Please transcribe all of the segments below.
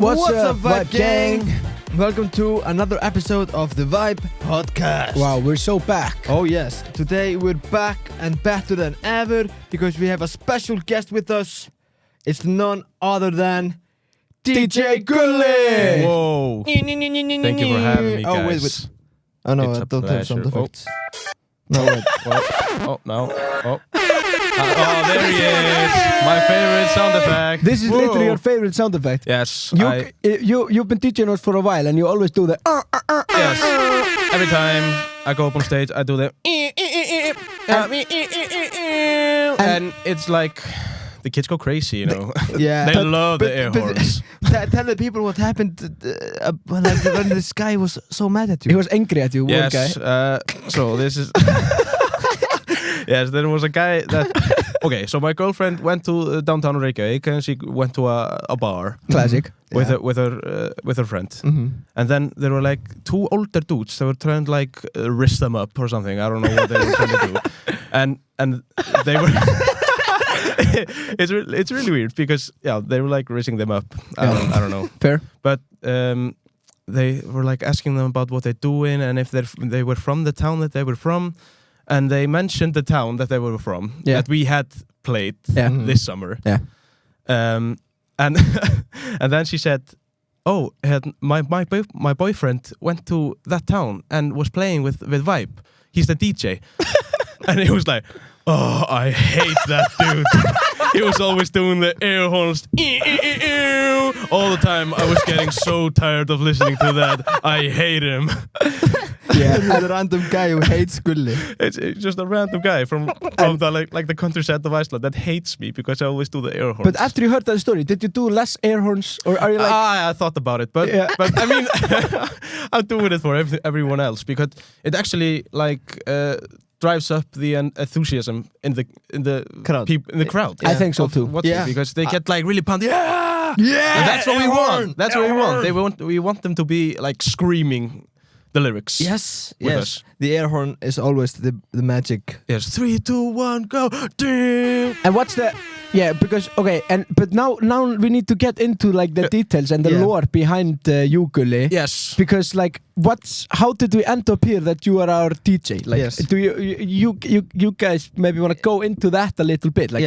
What's up, Vibe Gang? Welcome to another episode of the Vibe Podcast. Wow, we're so back. Oh yes, today we're back and better than ever because we have a special guest with us. It's none other than DJ Gulli. Whoa. Thank you for having me, guys. Oh, wait. Oh no, It's a don't have sound pleasure. effects. No, wait. Oh, no. Oh. Oh, there he is. My favorite sound effect. This is Whoa. literally your favorite sound effect. Yes. You've been teaching us for a while and you always do the Yes. Every time I go up on stage, I do the and it's like the kids go crazy, you know. Yeah. They love the air horns. Tell the people what happened when this guy was so mad at you. He was angry at you, one guy. Yes. So this is. Yes, there was a guy that. Okay, so my girlfriend went to downtown Reykjavik and she went to a bar. Classic. With Yeah. with her friend, Mm-hmm. and then there were like two older dudes that were trying to like wrist them up or something. I don't know what they were trying to do, and they were. It's really weird because they were like raising them up. I don't know. Fair. But they were like asking them about what they're doing and if they were from the town that they were from, and they mentioned the town that they were from that we had played this summer. Yeah. And and then she said, "Oh, my boyfriend went to that town and was playing with Vibe. He's the DJ." And it was like, "Oh, I hate that dude." He was always doing the air horns all the time. I was getting so tired of listening to that. I hate him. Yeah, the random guy who hates Gulli. It's just a random guy from the like the countryside of Iceland that hates me because I always do the air horns. But after you heard that story, did you do less air horns? Or are you like... I thought about it, but I mean, I'm doing it for everyone else because it actually like drives up the enthusiasm in the crowd. In the crowd. I think so too. Yeah, because they get like really pumped. Yeah, and that's what we want. That's what we want. We want them to be like screaming the lyrics. Yes, with yes. us. The air horn is always the magic. Yes, 3, 2, 1, go. Damn. And what's the... Yeah, because... Okay, but now we need to get into like the details and the lore behind you, Gulli. Yes. Because like, how did we end up here that you are our DJ? Like, Yes. do you guys maybe want to go into that a little bit? Like,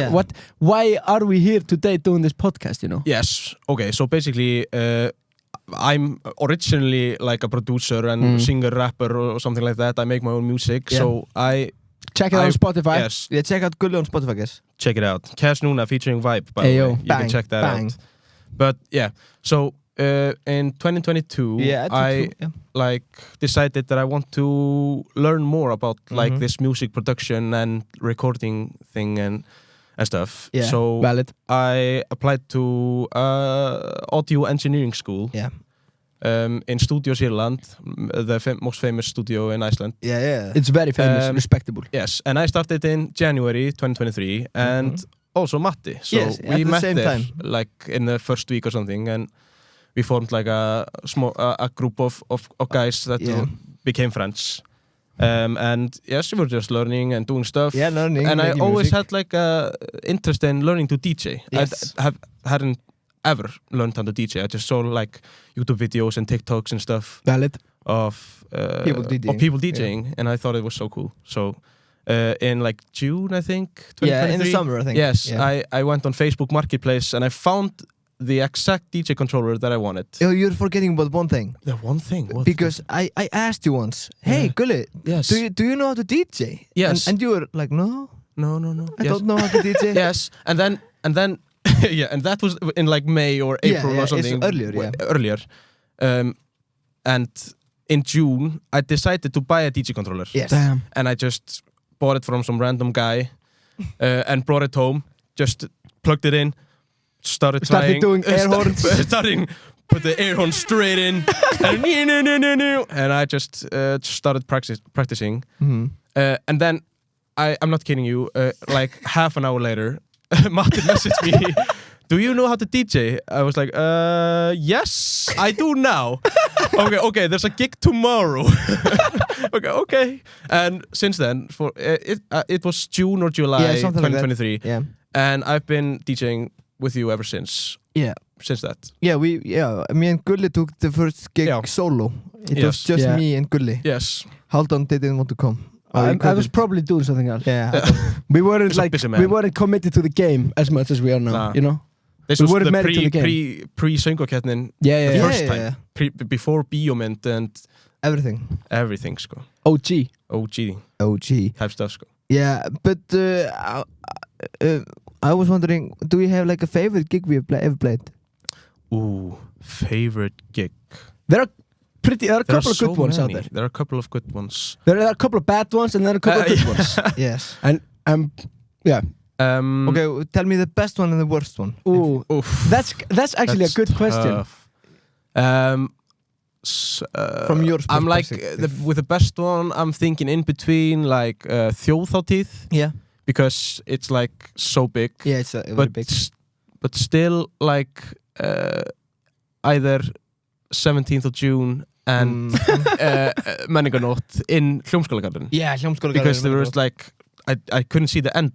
why are we here today doing this podcast, you know? Yes. Okay, so basically... I'm originally like a producer and singer, rapper or something like that. I make my own music, so I... Check it out on Spotify. Yes. Yeah, check out Gulli on Spotify, guys. Check it out. Cash Nuna featuring Vibe, by the way. You can check that out. But yeah, so in 2022, I like decided that I want to learn more about like this music production and recording thing and stuff. Yeah. So valid. I applied to audio engineering school. Yeah. In Studio Sírland, the most famous studio in Iceland. Yeah. It's very famous, respectable. Yes, and I started in January 2023, and also Matti. So we met same there time. like in the first week or something, and we formed like a group of guys that became friends. And yes, we were just learning and doing stuff. Yeah, learning. And I always music. had like a interest in learning to DJ. Yes. I hadn't ever learned how to DJ. I just saw like YouTube videos and TikToks and stuff Valid. of people DJing, and I thought it was so cool. So in like June, I think, 2023. Yeah, in the summer, I think. Yes, Yeah. I went on Facebook Marketplace and I found the exact DJ controller that I wanted. Oh, you're forgetting about one thing. The one thing. What Because I asked you once, hey, Gulli, Yes. do you know how to DJ? Yes. And you were like, no, No. I don't know how to DJ. Yes, and then yeah, and that was in like May or April or something. It's earlier, Earlier. And in June, I decided to buy a DJ controller. Yes. Damn. And I just bought it from some random guy and brought it home, just plugged it in, started doing air horns. Put the air horn straight in, and I just started practicing. And then, I'm not kidding you, like half an hour later, Matti messaged me, "Do you know how to DJ?" I was like, yes, I do now. Okay, there's a gig tomorrow. okay. And since then, it was June or July 2023. Like yeah. And I've been DJing with you ever since. Yeah. since that. Yeah, me and Gulli took the first gig solo. It was just me and Gulli. Yes. Haldon didn't want to come. I was probably doing something else. Yeah. we weren't committed to the game as much as we are now, you know? This was the pre-söngakeppnin. The first time. Before bíómynd and everything, sko. OG type stuff, sko. Yeah, but I was wondering, do we have like a favorite gig we have ever played? Ooh, favorite gig. There are a couple of good ones out there. There are a couple of good ones. There are a couple of bad ones and then a couple of good ones. Yes. And yeah. Okay, tell me the best one and the worst one. Ooh, that's actually a good question. From your perspective. I'm like with the best one. I'm thinking in between like Þjóðhátíð. Yeah. Because it's like so big. Yeah, it's very big. But still like either 17th of June and Menningarnótt in Hljómskálagarðurinn. Yeah, Hljómskálagarðurinn. Because there was like I couldn't see the end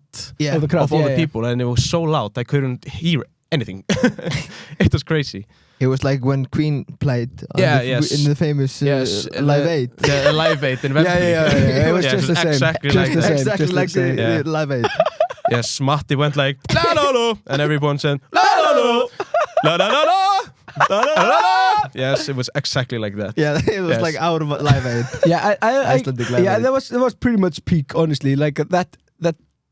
of the crowd, of all the people, and it was so loud I couldn't hear anything. It was crazy. It was like when Queen played in the famous Live Aid. The Live Aid in Wembley. Yeah. It was just the same. Exactly like the Live Aid. Yes, Matti went like la la la, and everyone said la la la, la la la la. Yes, it was exactly like that. Yeah, it was like our Live Aid. Yeah, that was pretty much peak, honestly. Like that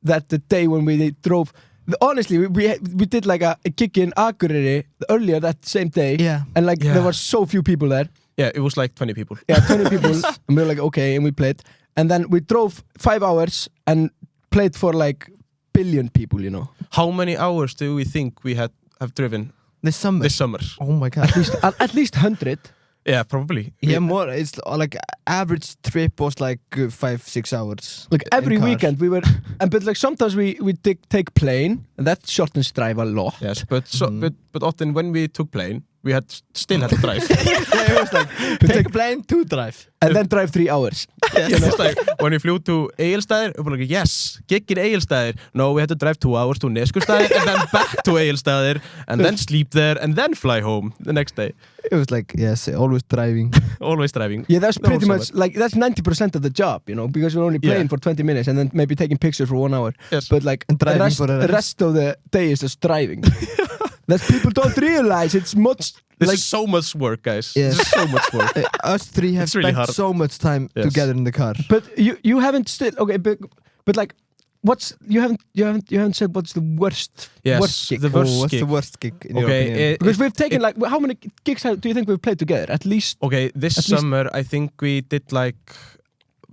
the day when we drove. Honestly, we did like a gig in Akureyri earlier that same day. Yeah, and like there were so few people there. Yeah, it was like 20 people. Yeah, 20 people, and we were like okay, and we played, and then we drove 5 hours and played for like billion people. You know. How many hours do we think we have driven? This summer. Oh my god. At least 100. Yeah, probably. Yeah, more. It's like average trip was like 5-6 hours. Like every weekend we were, but like sometimes we take plane, and that shortens drive a lot. Yes, but often when we took plane, we still had to drive. Yeah, it was like take plane to drive, and then drive 3 hours. Yes. You know? It's like when we flew to Egilsstaðir, we were like, yes, gig in Egilsstaðir. No, we had to drive 2 hours to Neskaupstaðir and then back to Egilsstaðir and then sleep there and then fly home the next day. It was like, yes, always driving. Always driving. Yeah, that's pretty much like that's 90% of the job, you know, because we're only playing for 20 minutes and then maybe taking pictures for 1 hour. Yes. But like the rest of the day is just driving. That people don't realize it's much. This is so much work, guys. Yes. This is so much work. Us three have spent so much time together in the car. But you haven't still but like you haven't said what's the worst gig? What's the worst gig in your opinion? Because we've taken like how many gigs do you think we've played together? At least. Okay, this summer I think we did like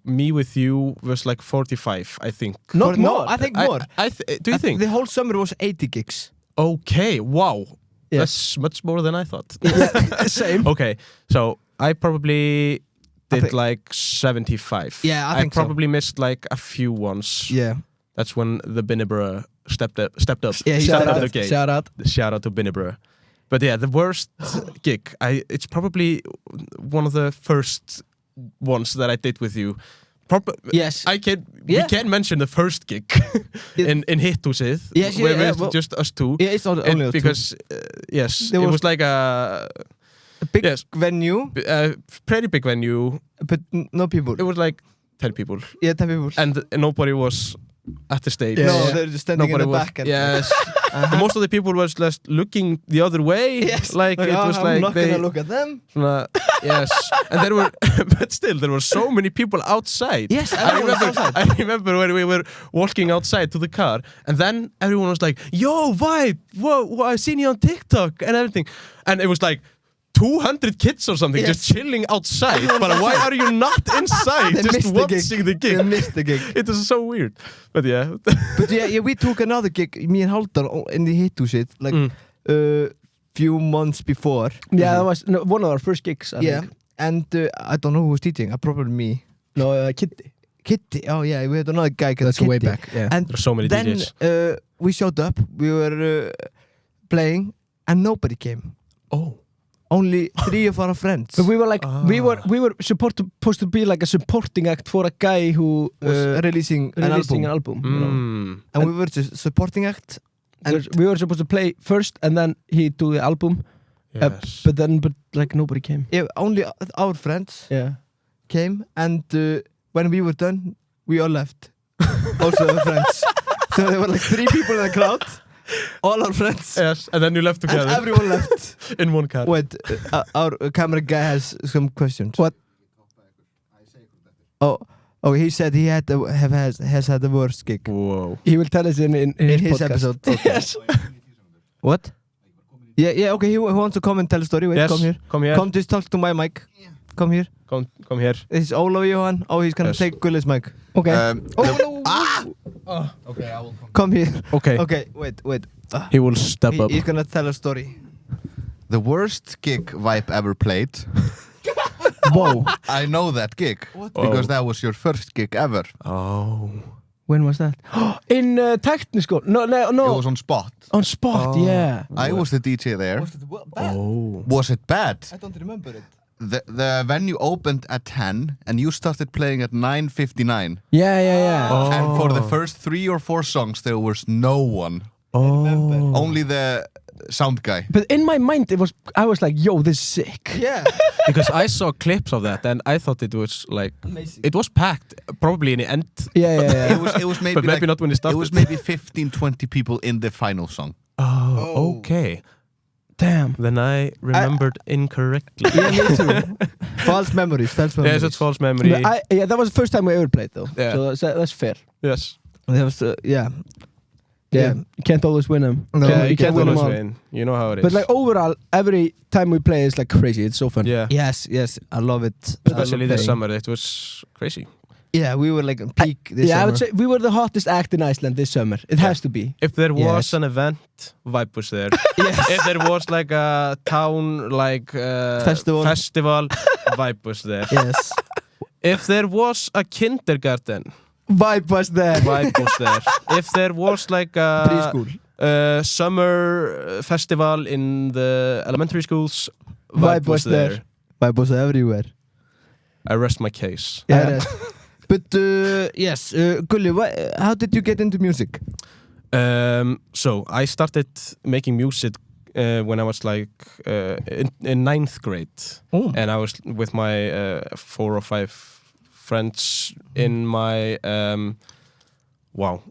me with you was like 45, I think. Not more. I think more. Do you think? The whole summer was 80 gigs. Okay, wow. Yes. That's much more than I thought. Yeah, same. Okay, so I probably did like 75. Yeah, I think I probably missed like a few ones. Yeah. That's when the Binnibra stepped up. Yeah, shout out. Shout out to Binnibra. But yeah, the worst gig, it's probably one of the first ones that I did with you. Yes. We can mention the first gig in Hitthúsið. Yes, where it was just us two. Yeah, it's only us because, yes, it was like a big venue. Pretty big venue. But no people. It was like 10 people. Yeah, 10 people. And nobody was at the stage. No, they're just standing in the back. Yes. Most of the people were just looking the other way. Yes. Like it was like I'm not gonna look at them. Yes. And there were, but still, there were so many people outside. Yes, I remember when we were walking outside to the car, and then everyone was like, "Yo, Vibe! Whoa, I've seen you on TikTok and everything," and it was like 200 kids or something just chilling outside. But why are you not inside just watching the gig? They missed the gig. It was so weird. But yeah. But yeah, we took another gig, me and Haldor, in the Hitthúsið, like few months before. Yeah, that was one of our first gigs, I think. And I don't know who was teaching, probably me. No, Kitty. Kitty, oh yeah, we had another guy called That's Kitty. Way back, yeah. And there's so many then DJs. We showed up, we were playing, and nobody came. Oh. Only 3 of our friends. But we were like, we were supposed to be like a supporting act for a guy who was releasing an album. You know? And we were just supporting act. Because we were supposed to play first and then he do the album. Yes. But like nobody came. Yeah, only our friends came, and when we were done, we all left. Also our friends. So there were like 3 people in the crowd, all our friends. Yes, and then you left together. And everyone left. In one car. Wait, our camera guy has some questions. What? Oh, he said he had has had the worst gig Whoa. He will tell us in his his podcast. episode. Yes. What? Yeah, okay, he wants to come and tell a story. Wait, Yes, come here. come here. Come, just talk to my mic. Yeah. Come here. Come here. This is Ólaf Jóhann. Oh, he's gonna Yes. take Gulli's mic. Okay. Okay, I will Come here. Okay. Okay, wait. He will step up. He's gonna tell a story. The worst gig Vibe ever played. Whoa. I know that gig because that was your first gig ever. Oh. When was that? In Tekniskóla. No. It was on Spot. On Spot, yeah. I was the DJ there. Was it bad? Oh. Was it bad? I don't remember it. The venue opened at 10 and you started playing at 9:59. Yeah. Oh. And for the first 3 or 4 songs there was no one. Oh. Only the sound guy. But in my mind, I was like, yo, this is sick. Yeah. Because I saw clips of that and I thought it was like Amazing. it was packed probably in the end, Yeah. It was maybe but maybe like, not when it started. it was maybe 15-20 people in the final song. Oh, okay. Damn. Then I remembered incorrectly. Yeah, me too. False memories. Yes, it's false memory. But that was the first time we ever played, though. Yeah. So that's fair. Yes. That was, yeah. Yeah. You can't always win them. No, Yeah, you can't can't win always them all. win. You know how it is. But like overall, every time we play is like crazy. It's so fun. yeah. Yes, I love it. Especially this playing. summer, it was crazy. Yeah, we were like peak this I summer. would say we were the hottest act in Iceland this summer. It has to be. If there was Yes. an event, Vibe was there. Yes. If there was like a town like festival, Vibe was there. Yes. If there was a kindergarten, Vibe was there. Vibe was there. If there was like a Preschool. summer festival in the elementary schools, Vibe was there. Vibe was everywhere. I rest my case. Yeah. But yes, Gulli, how did you get into music? So I started making music when I was like in 9th grade, and I was with my 4 or 5 friends in my wow.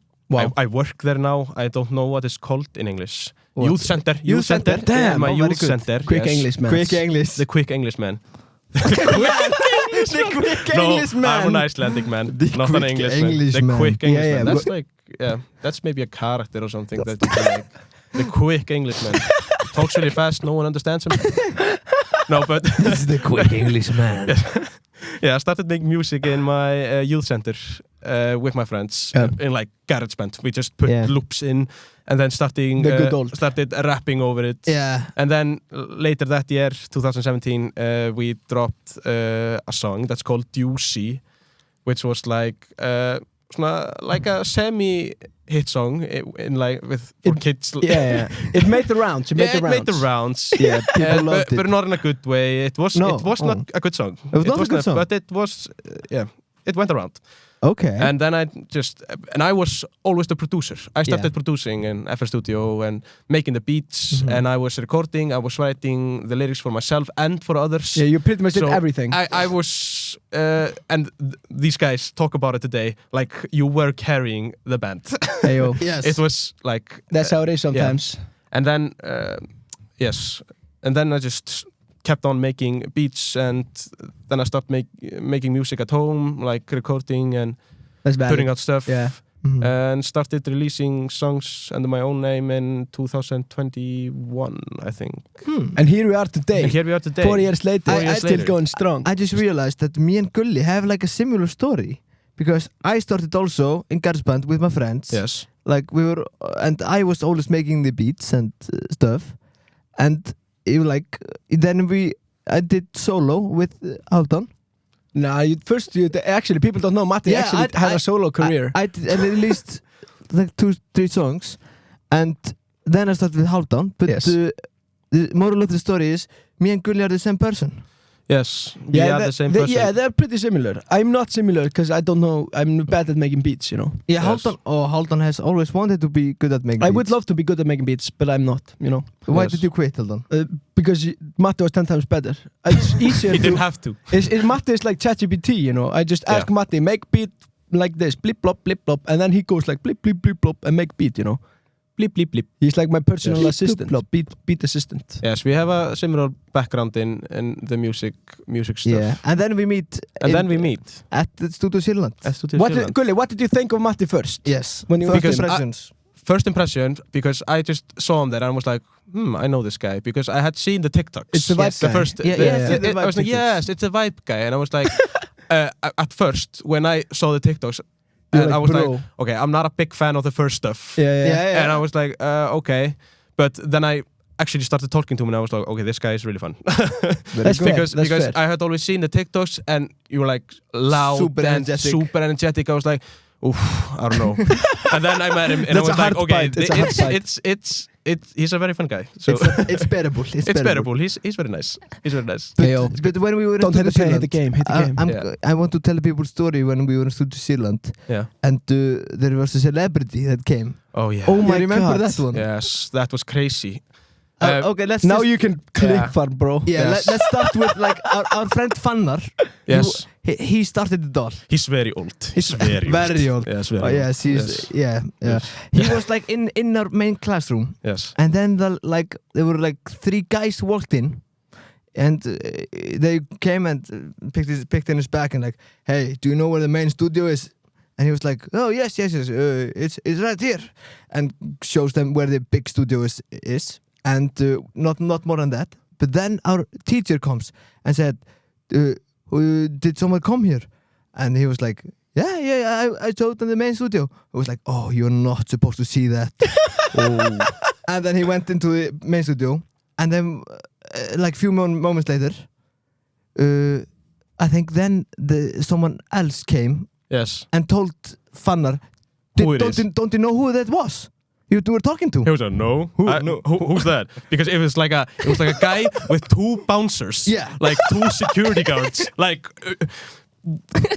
I work there now. I don't know what it's called in English. What? Youth center. Youth center? Damn, my very youth good. center. Quick yes. English, man. Quick English. The quick English man. The quick No, English man. I'm an Icelandic man, The not an quick English English man. The man. quick English Yeah, man. yeah, That's like, that's maybe a character or something that you can like. The quick English man. Talks really fast, no one understands him. No, but This is the quick English man. yeah, I started making music in my youth center with my friends in like GarageBand. We just put loops in and then started rapping over it. Yeah. And then later that year, 2017, we dropped a song that's called Juicy, which was like a semi-hit song in like for kids. Yeah. It made the rounds. It made the rounds. Yeah, people loved it. But not in a good way. It was not a good song. It was not a good song. But it was it went around. Okay. And then I was always the producer. I started producing in FL Studio and making the beats, and I was recording, I was writing the lyrics for myself and for others. Yeah, you pretty much did everything. I was, and these guys talk about it today, like you were carrying the band. Heyo. Yes. It was like... That's how it is sometimes. Yeah. And then, and then I just kept on making beats, and then I started making music at home, like recording and putting out stuff. Yeah. And started releasing songs under my own name in 2021, I think. And here we are today. 4 years later, I still going strong. I just realized that me and Gulli have like a similar story, because I started also in GarageBand with my friends. Yes. Like we were, and I was always making the beats and stuff, and it was like then I did solo with Haldan. Nah, actually people don't know Matti had a solo career. I released like 2-3 songs, and then I started with Haldan. But Yes. the moral of the story is me and Gulli are the same person. Yes. Yeah, the same person. Yeah, they're pretty similar. I'm not similar because I don't know. I'm bad at making beats, you know. Yeah, Haldan has always wanted to be good at making beats. I would love to be good at making beats, but I'm not, you know. Why did you quit, Haldan? Because Matti was 10 times better. It's easier He didn't have to. Matti is like ChatGPT, you know. I just ask Matti, make beat like this, blip blop, and then he goes like blip blip blip blop and make beat, you know. Blip blip blip. He's like my personal assistant, beat assistant. Yes, we have a similar background in the music stuff. Yeah, and then we meet. At the Studio Sýrland. Gulli, what did you think of Matti first? Yes. When you First impression, because I just saw him there and was like, I know this guy, because I had seen the TikToks. It's the vibe guy. I was like, yes, it's a vibe guy, and I was like, at first when I saw the TikToks. And I was like, okay, I'm not a big fan of the first stuff. Yeah. And I was like, okay. But then I actually started talking to him and I was like, okay, this guy is really fun. Because I had always seen the TikToks and you were like loud and super energetic. I was like, oof, I don't know. And then I met him and I was like, okay, he's a very fun guy. So it's bearable. It's bearable. He's very nice. But when we were don't hit the game. I want to tell people a story when we were in Studio Sýrland. Yeah. And there was a celebrity that came. Oh yeah. Oh my God. Remember that one? Yes, that was crazy. Okay, now you can click for bro. Yeah, let's start with like our friend Fannar. Yes. He started it all. He's very old. He's very old. Yes, very old. Yes, He was like in our main classroom. Yes. And then there were like 3 guys who walked in. And they came and picked in his back and like, hey, do you know where the main studio is? And he was like, oh yes, it's right here. And shows them where the big studio is. And not more than that. But then our teacher comes and said, did someone come here? And he was like, yeah, I showed them the main studio. I was like, oh, you're not supposed to see that. And then he went into the main studio. And then, like few moments later, I think then someone else came. Yes. And told Fannar, don't you know who that was? You were talking to? He was like, no. Who's that? Because it was like a guy with 2 bouncers. Yeah. Like 2 security guards. Like,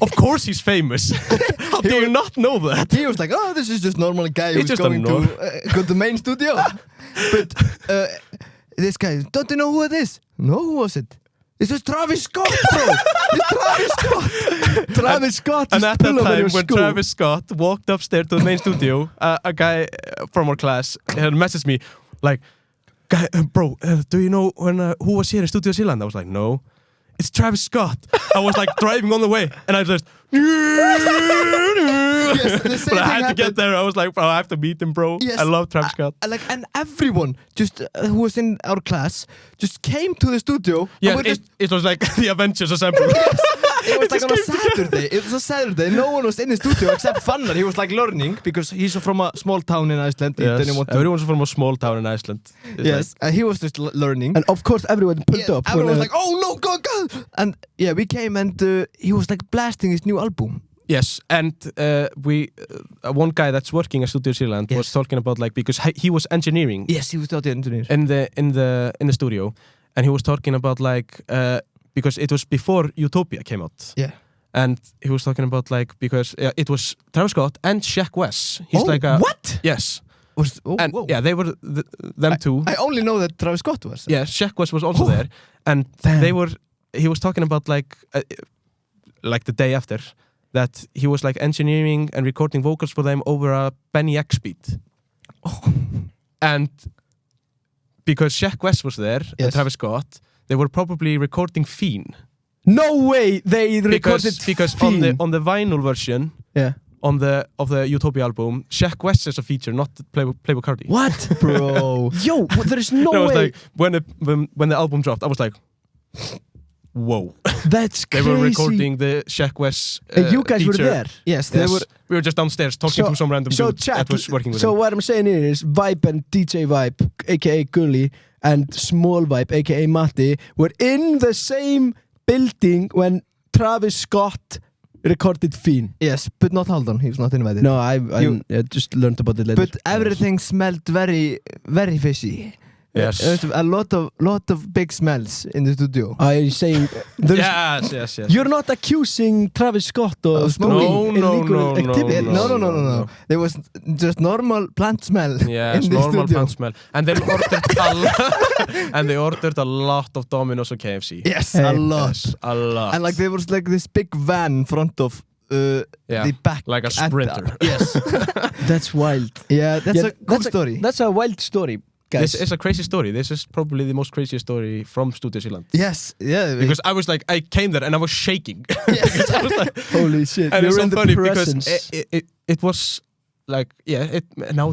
of course he's famous. How do you not know that? He was like, oh, this is just normal guy who's going to go to the main studio. But this guy, don't you know who it is? No, who was it? This was Travis Scott, bro! It's Travis Scott! Travis Scott! And at that time, when Travis Scott walked upstairs to the main studio, a guy from our class had messaged me, like, bro, do you know who was here in Studio Sýrland? I was like, no. It's Travis Scott. I was like driving on the way, and I just... Yes, but I had to get there. I was like, bro, I have to meet him, bro. Yes, I love Travis Scott. And everyone just who was in our class just came to the studio. Yeah, it was like the Avengers assembled. Yes, it was like on a Saturday. It was a Saturday. No one was in the studio except Fannar. He was like learning because he's from a small town in Iceland. Yes, everyone's from a small town in Iceland. Yes, he was just learning. And of course, everyone pulled up. Everyone was like, "Oh no, go!" And yeah, we came and he was like blasting his new album. Yes, and one guy that's working at Studio Sýrland was talking about like because he was engineering. Yes, he was the engineer in the studio, and he was talking about like because it was before Utopia came out. Yeah, and he was talking about like because it was Travis Scott and Shaq West. He's like what? Yes. And yeah, they were them two. I only know that Travis Scott was. Yeah, Shaq West was also there, and they were. He was talking about like the day after. That he was like engineering and recording vocals for them over a Benny X beat. Oh. And because Shaq West was there and Travis Scott, they were probably recording Fiend. No way they recorded because Fiend. on the vinyl version of the Utopia album, Shaq West is a feature, not Playboi Carti. What? Bro. Yo, there's no way. I was like, when the album dropped, I was like, whoa. That's crazy. They were recording the Shaq West and you guys feature. were there? Yes, we were just downstairs talking to some random dude that was working with him. So what I'm saying here is Vibe and DJ Vibe, aka Gulli, and Small Vibe, aka Matti, were in the same building when Travis Scott recorded Fiend. Yes, but not Haldan. He was not invited. No, I just learned about it later. But everything smelled very, very fishy. Yes. There's a lot of big smells in the studio. Are you saying Yes. you're not accusing Travis Scott of smoking? doing No, illegal activities? No. There was just normal plant smell Yes, in the normal studio. plant smell. And they ordered a lot of Domino's and KFC. Yes, Hey. a lot. Yes, a lot. And like there was like this big van in front of Yeah, the back. like a at the- Sprinter. Yes. That's wild. Yeah, that's a cool story. That's a wild story, guys. This is a crazy story. This is probably the most craziest story from Studio Zealand. Yes, yeah. Because I was like, I came there and I was shaking. Because I was like, Holy shit. and You're it's in so the funny presence. because it was like, it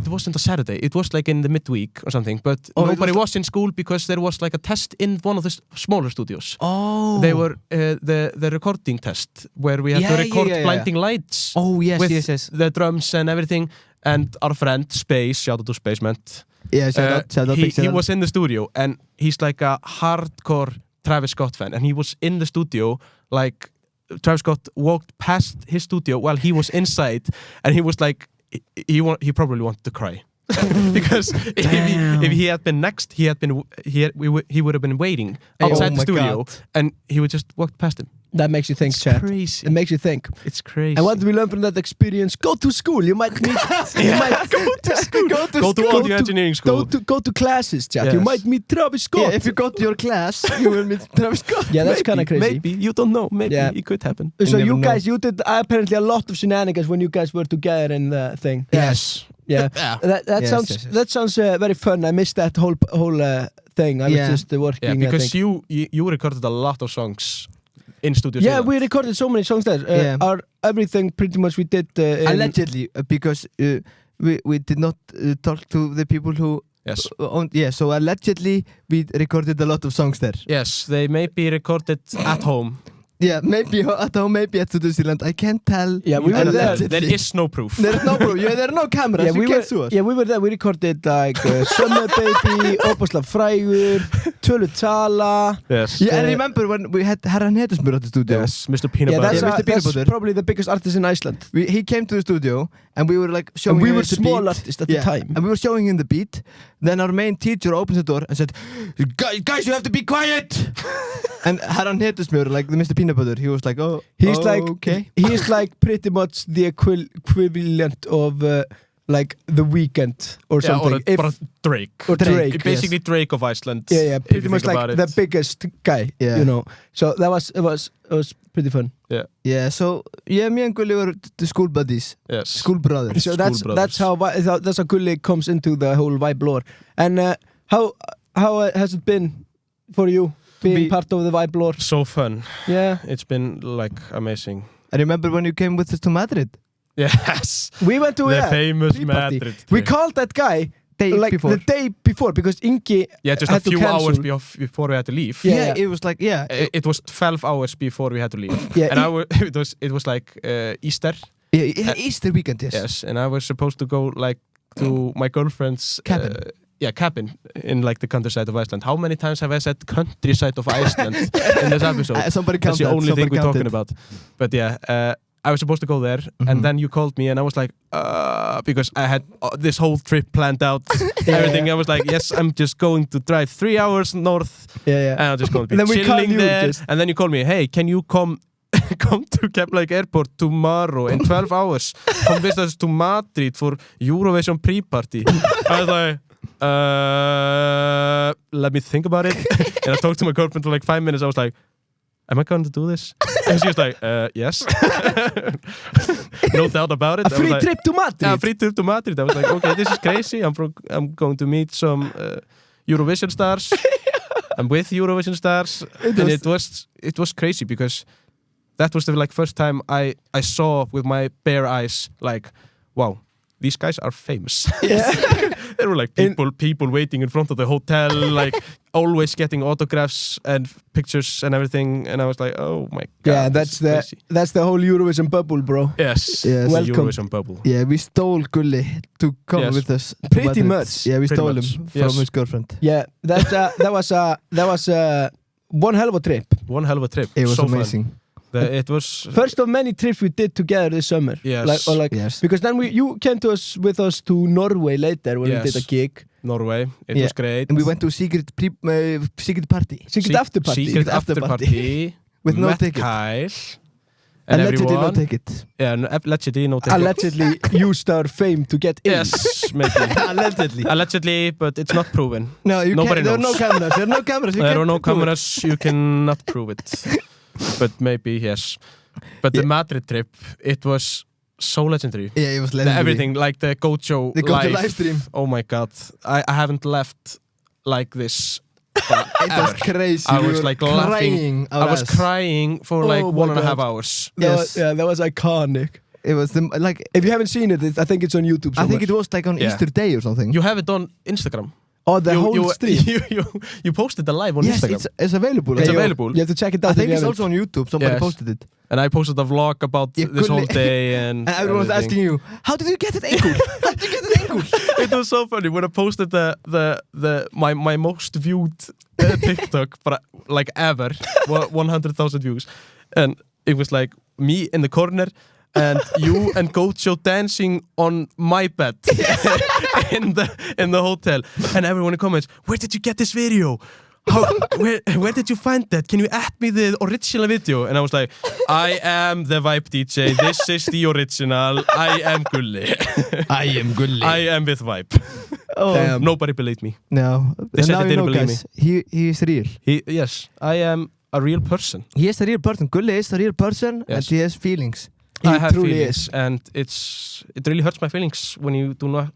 wasn't a Saturday. It was like in the midweek or something. But nobody was in school because there was like a test in one of the smaller studios. Oh. They were the recording test where we had to record blinding lights. Oh, yes, with yes. the drums and everything. And our friend Space, shout out to Spacement. Yeah, shout out, He was in the studio and he's like a hardcore Travis Scott fan, and he was in the studio like Travis Scott walked past his studio while he was inside, and he was like he probably wanted to cry. Because if he had been next, he would have been waiting outside the studio, and he would just walk past him. That makes you think, It's chat. crazy. It makes you think. It's crazy. And what do we learn from that experience? Go to school. You might meet. You might go to school. Go to audio engineering school. Go to classes, chat. Yes. You might meet Travis Scott. Yeah, if you go to your class, you will meet Travis Scott. Yeah, that's kind of crazy. Maybe you don't know. Maybe Yeah. it could happen. So You you never know. guys, you did apparently a lot of shenanigans when you guys were together in the thing. Yes. Yeah. Yeah. That Yes, sounds yes. that sounds very fun. I missed that whole thing. I was Yeah. just working. Yeah, I because think. you recorded a lot of songs in Studio Yeah, Zealand. we recorded so many songs there. Yeah. Our everything pretty much we did. In, Allegedly, because we did not talk to the people who Yes. owned. Yeah, so allegedly we recorded a lot of songs there. Yes, they may be recorded at home. Yeah, maybe at home, maybe at Studio Zealand. I can't tell. Yeah, we were And there. Allegedly. there is no proof. There's no proof. Yeah, there are no cameras. Yeah, you we can't were. sue us. Yeah, we were there. We recorded like Summer Baby, Opasla Frægur, Tölu Tala. Yes. Yeah, I remember when we had Herran Hedesmur at the studio. Yes, Mr. Peanut Yeah, Butter. that's, Yeah, Mr. Peanut that's Butter. probably the biggest artist in Iceland. He came to the studio and we were like showing And we him were the small beat. artists at the time. And we were showing him the beat. Then our main teacher opens the door and said, Guys, you have to be quiet! And Herran Hedesmur, like the Mr. Peanut Butter, he was like, oh, He's like okay. He's like pretty much the equivalent of like The Weeknd or Yeah, something. or Drake. Or Drake, Basically Drake of Iceland. Yeah, if pretty you much think like about the it. biggest guy. Yeah. You know. So that was pretty fun. Yeah, so yeah, me and Gulli were the school buddies, Yes. school brothers. So School that's how Gulli comes into the whole vibe lore. And how has it been for you being part of the vibe lore? So fun. Yeah. It's been like amazing. I remember when you came with us to Madrid. Yes. We went to The famous pre-party. Madrid. We trip. called that guy Day like before. the day before because Ingi Yeah, just had a to few cancel. hours before we had to leave. Yeah. It was like, yeah. It was 12 hours before we had to leave. Yeah, And it was like Easter. Easter weekend, yes. Yes, and I was supposed to go like to my girlfriend's Cabin. cabin in like the countryside of Iceland. How many times have I said countryside of Iceland in this episode? Somebody That's counted. the only thing we're counted. talking about. But yeah, I was supposed to go there, and then you called me, and I was like, because I had this whole trip planned out, everything. I was like, yes, I'm just going to drive 3 hours north, Yeah. and I'm just going to be And then we called chilling you there. just- And then you called me, hey, can you come to Keflavík Airport tomorrow in 12 hours? Come visit us to Madrid for Eurovision pre-party. I was like, let me think about it. And I talked to my girlfriend for like 5 minutes. I was like, am I going to do this? And she was like, yes. No doubt about it. A free trip to Madrid. Yeah, free trip to Madrid. I was like, okay, this is crazy. I'm going to meet some Eurovision stars. I'm with Eurovision stars. And it was crazy because that was the like first time I saw with my bare eyes, like, wow, these guys are famous. There were like people waiting in front of the hotel, like always getting autographs and pictures and everything. And I was like, oh my god. Yeah, this is crazy. that's the whole Eurovision bubble, bro. Yes, Yes. the Welcome. Eurovision bubble. Yeah, we stole Gulli to come Yes. with us. to Pretty Madrid. much. Yeah, we Pretty stole much. him from Yes. his girlfriend. Yeah, that was one hell of a trip. One hell of a trip. It was so amazing. Fun. It was First of many trips we did together this summer. Yes. Like, Yes. because then you came with us to Norway later when we Yes. did a gig. Norway. It Yeah. was great. And we went to a secret party Secret after party. Secret after after party. party. with no met ticket. Kyle. And Allegedly no everyone. ticket. Yeah, allegedly no ticket. Allegedly used our fame to get in. Yes, maybe. Allegedly. Allegedly, but it's not proven. No, you Nobody can't. There are no knows. cameras. There are no cameras. You There can't are no prove it. cameras, you cannot prove it. But maybe, yes. But the Madrid trip, it was so legendary. Yeah, it was legendary. Everything, like the Gojo The Gojo live stream. Oh my god. I haven't left like this It was crazy. I We was were like laughing. crying our I was ass. crying for Oh like my 1.5 God. hours. Yes. That was iconic. It was like If you haven't seen it, I think it's on YouTube I somewhere. think it was like on Yeah. Easter Day or something. You have it on Instagram. Oh, the whole you, stream. You posted the live on yes, Instagram. it's available. It's Yeah, available. You have to check it out. I think if it's you also on YouTube. Somebody Yes. posted it, And I posted a vlog about Yeah, this whole Gulli. day and and everyone was everything. asking you, "How did you get it ankle? How did you get it ankle?" It was so funny when I posted my most viewed TikTok, but like ever, 100,000 views, and it was like me in the corner and you and Gojo dancing on my bed in the hotel, and everyone in comments, "Where did you get this video? Where did you find that? Can you add me the original video?" And I was like, "I am the Vibe DJ. This is the original. I am Gulli. I am Gulli. I am with Vibe." Damn. Nobody believed me. No, They said now they you didn't know, believe guys. He is real. Yes, I am a real person. He is a real person. Gulli is a real person, and Yes. he has feelings. He I have truly feelings, is. and it really hurts my feelings when you do not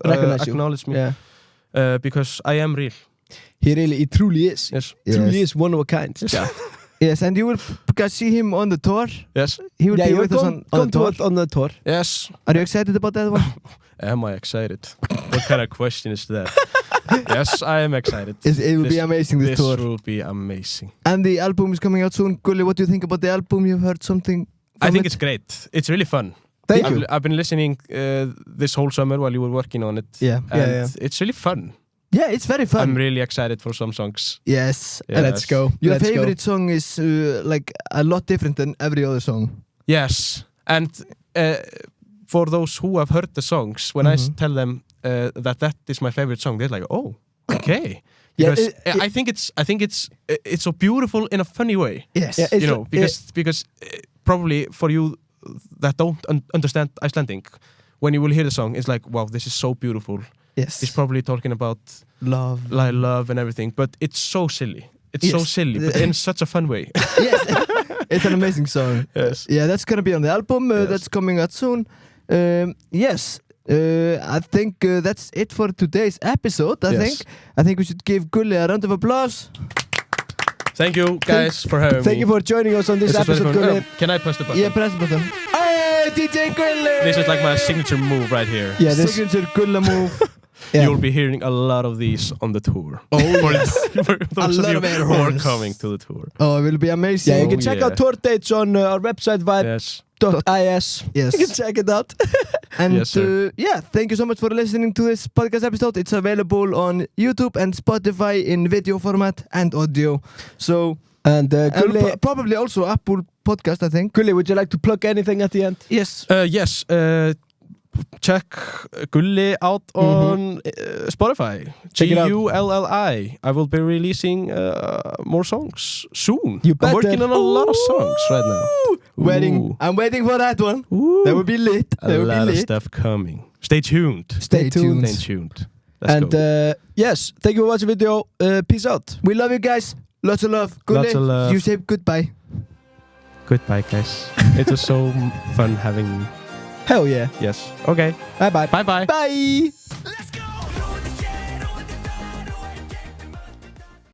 Recognize you. acknowledge me, Yeah. because I am real. He truly is. Yes, Truly is one of a kind. Yeah, Yes, and you will guys see him on the tour. yes, He will be you're with us on the tour. on the tour. yes. Are you excited about that one? Am I excited? What kind of question is that? Yes, I am excited. It will be This- amazing, this tour. will be amazing. And the album is coming out soon. Gulli, what do you think about the album? You've heard something I from think it? it's great. It's really fun. Thank you. I've been listening this whole summer while you were working on it. Yeah. And it's really fun. Yeah, it's very fun. I'm really excited for some songs. Yes. Yeah. And Let's go. your Let's favorite song is like a lot different than every other song. Yes, and for those who have heard the songs, when I Mhm. tell them that is my favorite song, they're like, "Oh, okay." Yeah, Because I think it's so beautiful in a funny way. Yes. Yeah, it's- You know, because probably for you that don't understand Icelandic, when you will hear the song, it's like, wow, this is so beautiful. Yes. He's probably talking about love. like love and everything, but it's so silly. It's so Yes. silly, but in such a fun way. Yes. It's an amazing song. Yes. Yeah, that's gonna be on the album. Yes. That's coming out soon. Yes. I think that's it for today's episode. I think we should give Gulli a round of applause. Thank you guys for having me. Thank you for joining us on this This was very episode, fun. Gulli. Can I press the button? Yeah, press the button. Hey, DJ Gulli! This is like my signature move right here. Yeah, this. Signature Gulli move. Yeah. You'll be hearing a lot of these on the tour. Oh, for, yes. for those lot of you of air who are horns. coming to the tour. Oh, it will be amazing. Yeah, you can Oh, check yeah. out tour dates on our website Yes. vibe.is. Yes. You can check it out. And Yes, sir. yeah, thank you so much for listening to this podcast episode. It's available on YouTube and Spotify in video format and audio. So, And Gulli, probably also Apple Podcast, I think. Gulli, would you like to plug anything at the end? Yes. Yes. Check Gulli out on Spotify. Check it out. Gulli. I will be releasing more songs soon. You I'm better. working on a lot of songs right now. Waiting. I'm waiting for that one. Ooh. That would be lit. A That would be lot of lit. stuff coming. Stay tuned. Stay tuned. Stay tuned. Let's And go. yes, thank you for watching the video. Peace out. We love you guys. Lots of love. Gulli, Lots of love. you say goodbye. Goodbye, guys. It was so fun having you. Hell yeah. Yes. Okay. Bye bye. Bye bye. Bye.